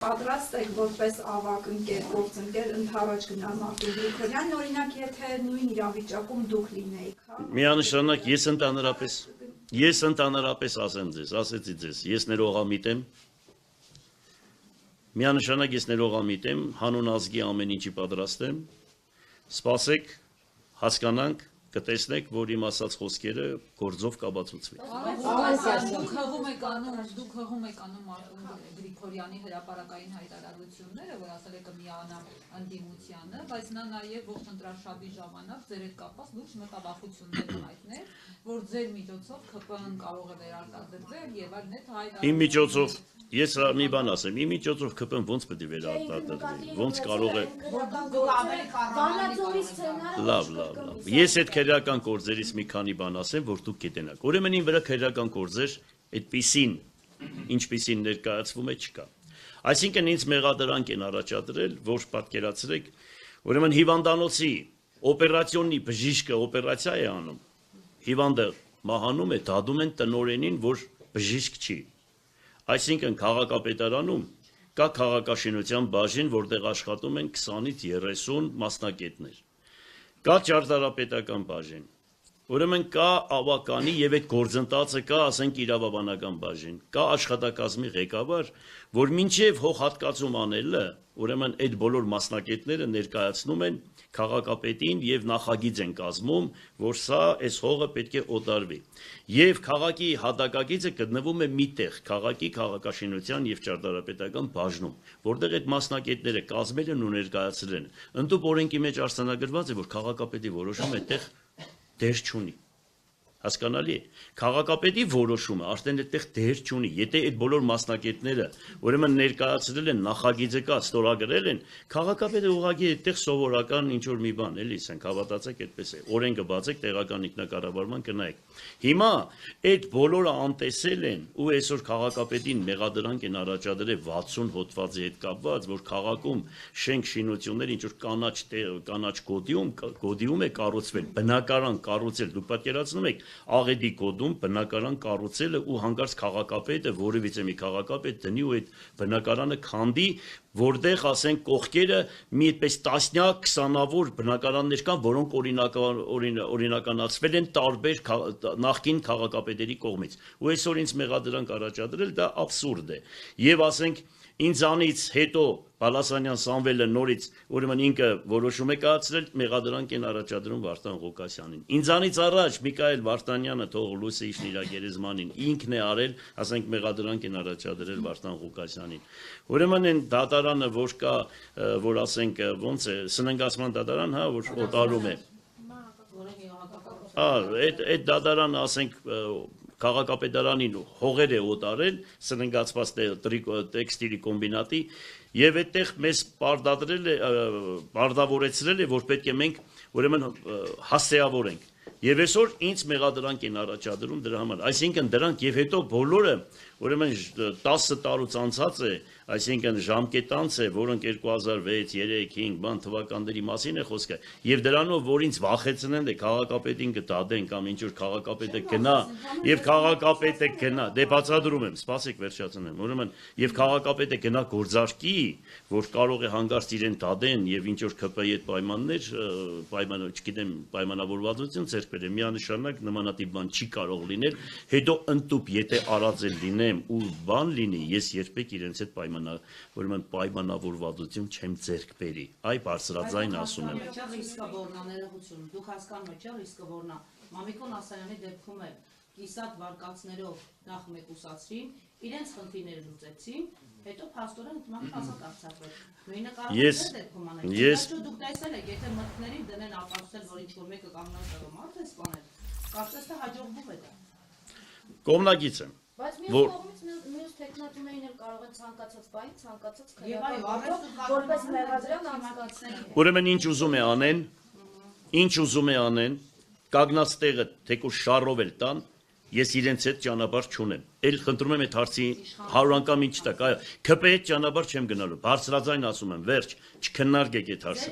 Պատրաստ եք որպես ավագ ընկեր, գործընկեր ընդառաջ գնալ Մարտին Գրիգորյանն, օրինակ, եթե նույն իրավիճակում դուք լինեիք, հա։ Միանշանակ ես ընդհանրապես ասեմ ձեզ, ասեցի ձեզ, ես ներողամիտ եմ։ Միանշանակ ես ներողամիտ եմ, հանուն ազգի ամեն ինչի պատրաստ եմ։ Սպասեք, հասկանանք, կտեսնեք, որ իմ ասած խոսքերը գործով կաբացուցվի։ Դուք հղում եք անում Մարտին Գրիգորյանի հրապարակային հայտարարությունները, որ ասել եք միանա ընդդիմությանը, բայց նա նաև ողջ ընտրաշաբի ժամանակ ձեր հետ կապված լուրջ մտավախություններ հայտնել, որ ձեր միջոցով ԿՊԸ-ն կարող է վերարտադրվել եւ այլն այդ հայտարարությունները։ Իմ միջոցով ես մի բան ասեմ, իմ միջոցով ԿՊԸ-ն ոնց պետք է վերարտադրվի, ոնց կարող է։ Լավ։ Ես այդ քրեական գործերից մի քանի բան ասեմ, որ դուք գիտենաք։ Ուրեմն ին վրա քրեական գործեր այդպիսին, ինչպիսին ներկայացվում է չկա։ Այսինքն ինձ մեղադրանք են առաջադրել, որ պատկերացրեք, ուրեմն հիվանդանոցի օպերացիոնի բժիշկը օպերացիա է անում, հիվանդը մահանում է, դադում են տնօրենին, որ բժիշկ չի։ Այսինքն քաղաքապետարանում կա քաղաքաշինության բաժին, որտեղ աշխատում են 20-ից 30 մասնագետներ։ Կա ճարտարապետական բաժին, ուրեմն կա ավականի եւ այդ գործընթացը կա, ասենք, իրավաբանական բաժին, կա աշխատակազմի ղեկավար, որ մինչև հողհատկացում անելը, ուրեմն այդ բոլոր մասնագետները ներկայացնում են քաղաքապետին եւ նախագիծ են կազմում, որ սա այս հողը պետք է օտարվի։ Եվ քաղաքի հատակագիծը գտնվում է միտեղ, քաղաքի քաղաքաշինության եւ ճարտարապետական բաժնում, որտեղ այդ մասնագետները կազմել են ու ներկայացրել են։ Ընդդուպ օրենքի մեջ արձանագրված է, որ քաղաքապետի որոշումը այդտեղ դեր չունի։ Հասկանալի է։ Քաղաքապետի որոշումը արդեն այդտեղ դեր չունի։ Եթե այդ բոլոր մասնագետները ուրեմն ներկայացրել են նախագիծը կա, ստորագրել են, քաղաքապետը ուղղակի այդտեղ սովորական ինչ որ մի բան էլի, ասենք հավատացեք այդպես է։ Օրենքը բացեք, տեղական ինքնակառավարման կնայեք։ Հիմա այդ բոլորը անտեսել են ու այսօր քաղաքապետին մեղադրանք են առաջադրել 60 հոդվածի հետ կապված, որ քաղաքում շենք շինություններ ինչ որ կանաչ գոդիում է կառուցվել, բնակարան կառուցել, դուք պատկերացնում եք Աղեդի կոդում բնակարան կառուցելը ու հանկարծ քաղաքապետը, որևիցե մի քաղաքապետ դնի ու այդ բնակարանը քանդի, որտեղ ասենք կողքերը մի այդպես տասնյակ, 20-ավոր բնակարաններ կան, որոնք օրինականացվել են տարբեր նախկին քաղաքապետերի կողմից։ Ու այսօր ինձ մեղադրանք առաջադրել, դա աբսուրդ է։ Եվ ասենք ինձանից հետո Բալասանյան Սամվելը նորից ուրեմն ինքը որոշում է կայացրել, մեղադրանք են առաջադրում Վարդան Ղուկասյանին։ Ինձանից առաջ Միքայել Վարդանյանը թող լույսը իջնի իր գերեզմանին, ինքն է արել, ասենք մեղադրանք են առաջադրել Վարդան Ղուկասյանին։ Ուրեմն այն դատարանը, որ կա, որ ասենք ոնց է, սննգացման դատարան, հա, որ օտարում է։ Այդ դատարանը, ասենք, քաղաքապետարանին հողեր է օտարել, սննգացված տեքստիլի կոմբինատի, եւ այդտեղ մեզ պարտավորեցրել է, որ պետք է մենք ուրեմն հասցեավորենք։ Եվ այսօր ինձ մեղադրանք են առաջադրում դրա համար։ Այսինքն դրանք եւ հետո բոլորը ուրեմն 10 տարուց անցած է, այսինքն ժամկետ անց է, որոնք 2006, 3, 5 բան թվականների մասին է խոսքը, եւ դրանով որ ինձ վախեցնեն, դե քաղաքապետին կդադեն կամ ինչ որ քաղաքապետը գնա, եւ քաղաքապետը գնա, դե բացադրում եմ, սպասեք վերջացնեմ, ուրեմն եւ քաղաքապետը գնա գործարքի, որ կարող է հանգարց իրեն դադեն եւ ինչ որ ԿՊ-ի հետ պայմաններ, չգիտեմ, պայմանավորվածություն ձեռք բերեն, միանշանակ նմանատիպ բան չի կարող լինել, հետո ընդտուպ եթե արածել լինեմ ու բան լինի, ես երբեք իրենց հետ ուրեմն պայմանավորվածություն չեմ ձեռք բերի, այ բարձրաձայն ասում եմ։ Դուք հասկանում եք, չէ՞, ռիսկը որն է։ Մամիկոն Ասայանի դեպքում է կիսատ վարկածներով նախ մեկուսացրին, իրենց խնդիրները լուծեցին, հետո փաստորեն ընդմանը ազատ արձակվեց։ Նույնը կարող է դեպքում անել։ Դուք տեսել եք, եթե մտքներին դնեն ապացուցել, որ ինչ որ մեկը կանգնած տեղը մարդ է սպանել, կարծես թե հաջողվում է դա։ Կողմնակից եմ։ Բայց մյուս կողմից մյուս տեխնատուներին էլ կարող են ցանկացած բանի, ցանկացած քրեական որպես մեղադրյալ անցկացնել։ Ուրեմն ինչ ուզում է անեն, կանգնած տեղը թեկուզ շարով էլ տան, ես իրենց հետ ճանապարհ չունեմ։ Էլ խնդրում եմ այդ հարցի 100 անգամ ինչ տակ, այո, ԿՊ հետ ճանապարհ չեմ գնալու, բարձրաձայն ասում եմ, վերջ, չքննարկեք այդ հարցը։